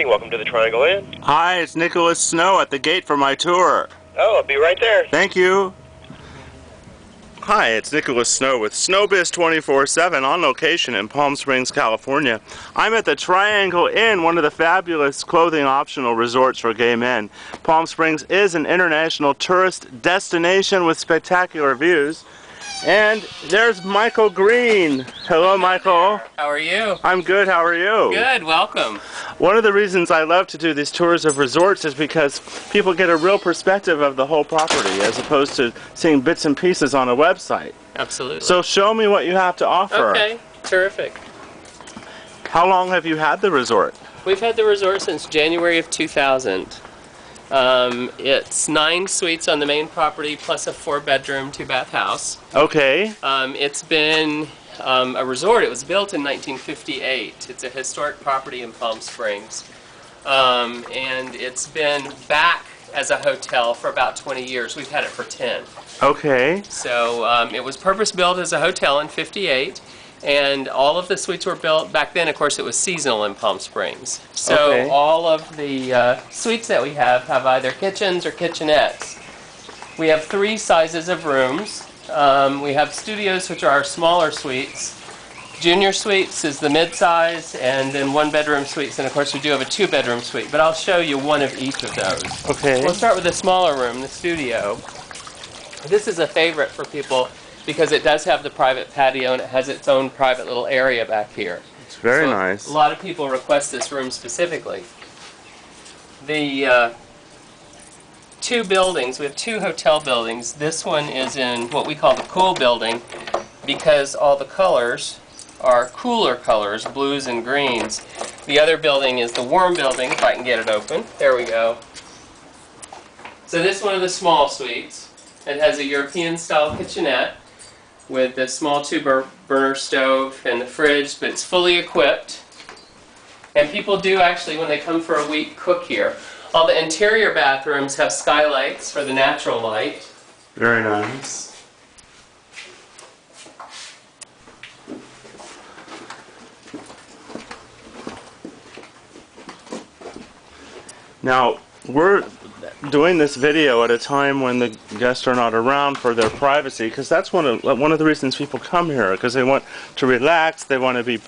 morning. Welcome to the Triangle Inn. Hi, it's Nicholas Snow at the gate for my tour. Oh, I'll be right there. Thank you. Hi, it's Nicholas Snow with Snowbiz 24/7 on location in Palm Springs, California. I'm at the Triangle Inn, one of the fabulous clothing optional resorts for gay men. Palm Springs is an international tourist destination with spectacular views. And there's Michael Green. Hello, Michael. How are you? I'm good. How are you? Good. Welcome. One of the reasons I love to do these tours of resorts is because people get a real perspective of the whole property as opposed to seeing bits and pieces on a website. Absolutely. So show me what you have to offer. Okay. Terrific. How long have you had the resort? We've had the resort since January of 2000. It's 9 suites on the main property plus a 4-bedroom, 2-bath house. Okay. It's been a resort. It was built in 1958. It's a historic property in Palm Springs. And it's been back as a hotel for about 20 years. We've had it for 10. Okay. So it was purpose-built as a hotel in 58. And all of the suites were built back then. Of course, it was seasonal in Palm Springs. So Okay. all of the suites that we have either kitchens or kitchenettes. We have 3 sizes of rooms. We have studios, which are our smaller suites. Junior suites is the mid-size, and then 1-bedroom suites. And of course, we do have a 2-bedroom suite. But I'll show you one of each of those. Okay. We'll start with the smaller room, the studio. This is a favorite for people because it does have the private patio and it has its own private little area back here. It's very So nice. A lot of people request this room specifically. The 2 buildings, we have 2 hotel buildings. This one is in what we call the cool building because all the colors are cooler colors, blues and greens. The other building is the warm building, if I can get it open. There we go. So this is one of the small suites. It has a European-style kitchenette with the small 2-burner stove and the fridge, but it's fully equipped. And people do actually, when they come for a week, cook here. All the interior bathrooms have skylights for the natural light. Very nice. Now, we're doing this video at a time when the guests are not around for their privacy, because that's one of the reasons people come here, because they want to relax, they want to be,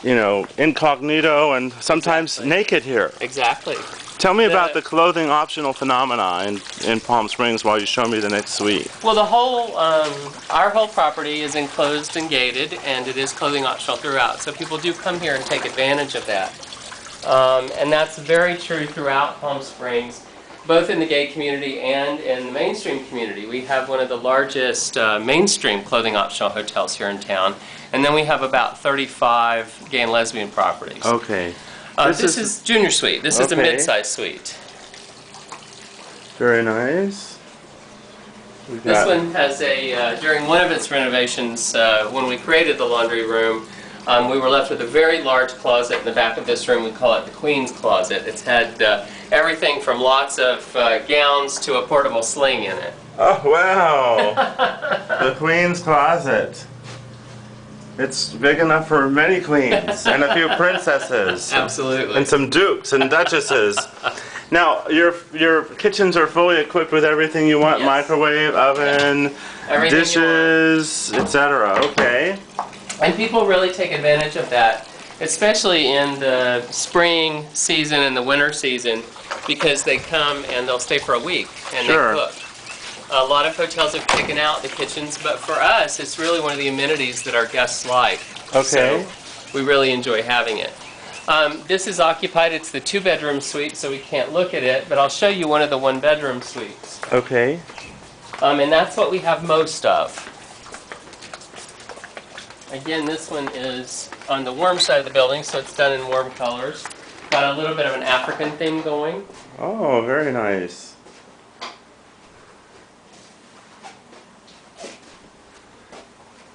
you know, incognito and sometimes Exactly. naked here. Exactly. Tell me about the clothing optional phenomena in Palm Springs while you show me the next suite. Well, the whole, our whole property is enclosed and gated, and it is clothing optional throughout. So people do come here and take advantage of that. And that's very true throughout Palm Springs, both in the gay community and in the mainstream community. We have one of the largest mainstream clothing optional hotels here in town, and then we have about 35 gay and lesbian properties. Okay. This is Junior Suite. This is the Okay. mid-size suite. Very nice. This one has a, during one of its renovations, when we created the laundry room, we were left with a very large closet in the back of this room. We call it the Queen's Closet. It's had everything from lots of gowns to a portable sling in it. Oh, wow. The Queen's Closet. It's big enough for many queens and a few princesses. Absolutely. And some dukes and duchesses. Now, your kitchens are fully equipped with everything you want, Yes. microwave, oven, Everything dishes, etc. Okay. And people really take advantage of that, especially in the spring season and the winter season, because they come and they'll stay for a week and Sure. they cook. A lot of hotels have taken out the kitchens, but for us, it's really one of the amenities that our guests like. Okay. So we really enjoy having it. This is occupied. It's the 2-bedroom suite, so we can't look at it, but I'll show you one of the 1-bedroom suites. Okay. And that's what we have most of. Again, this one is on the warm side of the building, so it's done in warm colors. Got a little bit of an African theme going. Oh, very nice.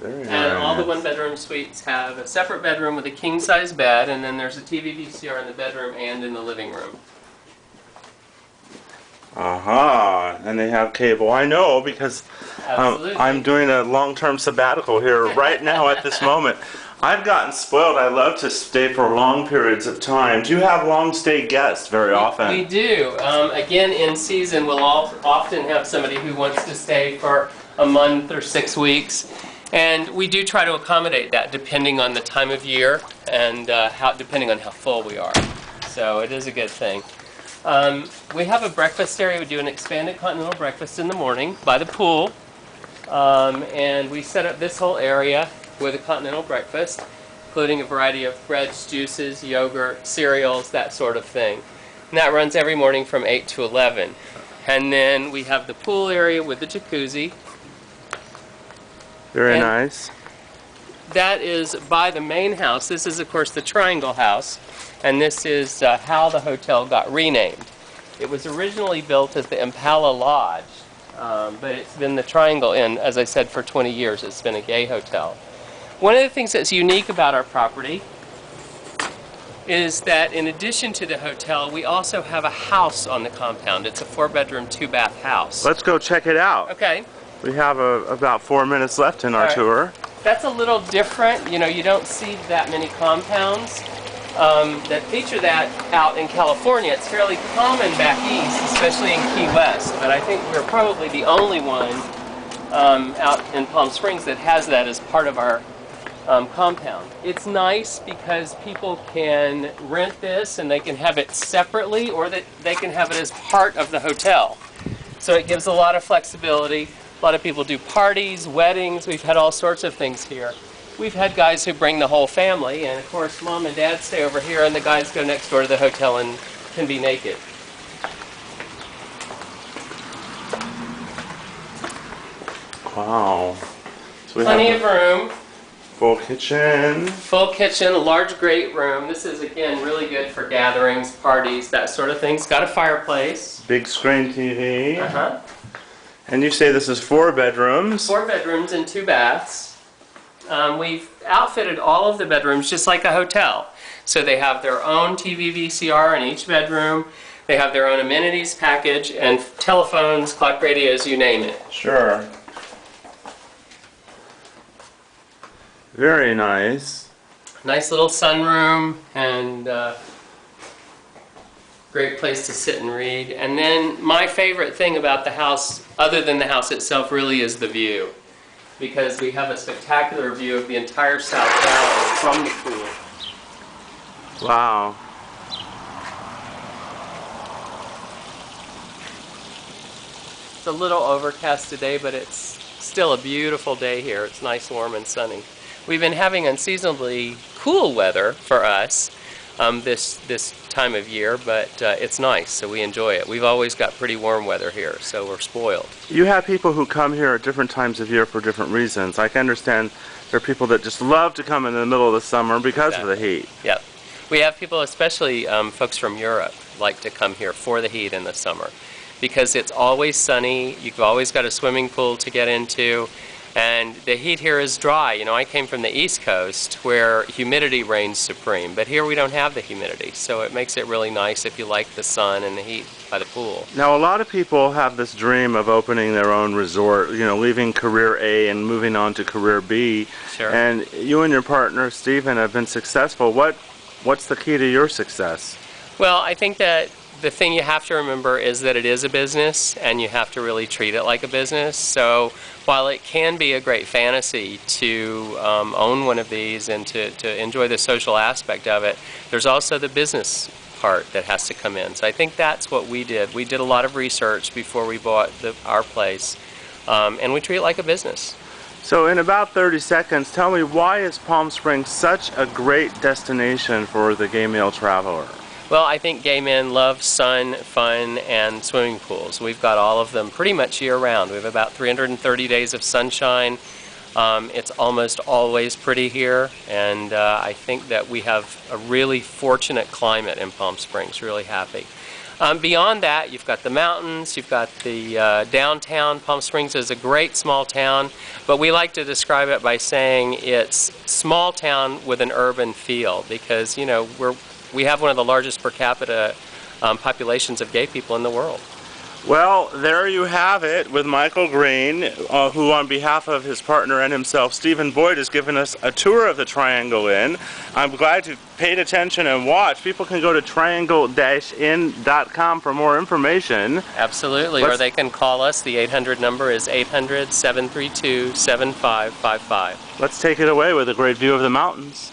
Very And all the nice. 1-bedroom suites have a separate bedroom with a king-size bed, and then there's a TV VCR in the bedroom and in the living room. Aha, and they have cable. I know because Absolutely. I'm doing a long-term sabbatical here right now at this moment. I've gotten spoiled. I love to stay for long periods of time. Do you have long stay guests very often? We do. Again, in season, we'll often have somebody who wants to stay for a month or 6 weeks. And we do try to accommodate that depending on the time of year and depending on how full we are. So it is a good thing. We have a breakfast area. We do an expanded continental breakfast in the morning by the pool. And we set up this whole area with a continental breakfast, including a variety of breads, juices, yogurt, cereals, that sort of thing. And that runs every morning from 8 to 11. And then we have the pool area with the jacuzzi. Very nice. That is by the main house. This is, of course, the Triangle House, and this is how the hotel got renamed. It was originally built as the Impala Lodge, but it's been the Triangle Inn, as I said, for 20 years. It's been a gay hotel. One of the things that's unique about our property is that in addition to the hotel, we also have a house on the compound. It's a 4-bedroom, 2-bath house. Let's go check it out. Okay. We have about 4 minutes left in our tour. That's a little different. You know, you don't see that many compounds that feature that out in California. It's fairly common back east, especially in Key West. But I think we're probably the only one out in Palm Springs that has that as part of our compound. It's nice because people can rent this and they can have it separately, or that they can have it as part of the hotel. So it gives a lot of flexibility. A lot of people do parties, weddings. We've had all sorts of things here. We've had guys who bring the whole family, and of course mom and dad stay over here and the guys go next door to the hotel and can be naked. Wow. So we Plenty have of room. full kitchen. Full kitchen, a large great room. This is, again, really good for gatherings, parties, that sort of thing. It's got a fireplace. Big screen TV. Uh-huh. And you say this is 4 bedrooms. 4 bedrooms and 2 baths. We've outfitted all of the bedrooms just like a hotel. So they have their own TV VCR in each bedroom. They have their own amenities package and telephones, clock radios, you name it. Sure. Very nice. Nice little sunroom and great place to sit and read. And then my favorite thing about the house, other than the house itself, really is the view. Because we have a spectacular view of the entire South Valley from the pool. Wow. It's a little overcast today, but it's still a beautiful day here. It's nice, warm, and sunny. We've been having unseasonably cool weather for us this time of year, but it's nice, so we enjoy it. We've always got pretty warm weather here, so we're spoiled. You have people who come here at different times of year for different reasons. I can understand there are people that just love to come in the middle of the summer because of the heat. Yep. We have people, especially folks from Europe, like to come here for the heat in the summer because it's always sunny, you've always got a swimming pool to get into, and the heat here is dry. You know, I came from the East Coast where humidity reigns supreme, but here we don't have the humidity, so it makes it really nice if you like the sun and the heat by the pool. Now, a lot of people have this dream of opening their own resort, you know, leaving career A and moving on to career B. Sure. And you and your partner, Stephen, have been successful. What's the key to your success? Well, I think that the thing you have to remember is that it is a business, and you have to really treat it like a business. So while it can be a great fantasy to own one of these and to enjoy the social aspect of it, there's also the business part that has to come in. So I think that's what we did. We did a lot of research before we bought our place, and we treat it like a business. So in about 30 seconds, tell me, why is Palm Springs such a great destination for the gay male traveler? Well, I think gay men love sun, fun, and swimming pools. We've got all of them pretty much year-round. We have about 330 days of sunshine. It's almost always pretty here, and I think that we have a really fortunate climate in Palm Springs, really happy. Beyond that, you've got the mountains, you've got the downtown. Palm Springs is a great small town, but we like to describe it by saying it's small town with an urban feel, because, you know, we have one of the largest per capita populations of gay people in the world. Well, there you have it with Michael Green, who on behalf of his partner and himself, Stephen Boyd, has given us a tour of the Triangle Inn. I'm glad you paid attention and watched. People can go to triangle-inn.com for more information. Absolutely, or they can call us. The 800 number is 800-732-7555. Let's take it away with a great view of the mountains.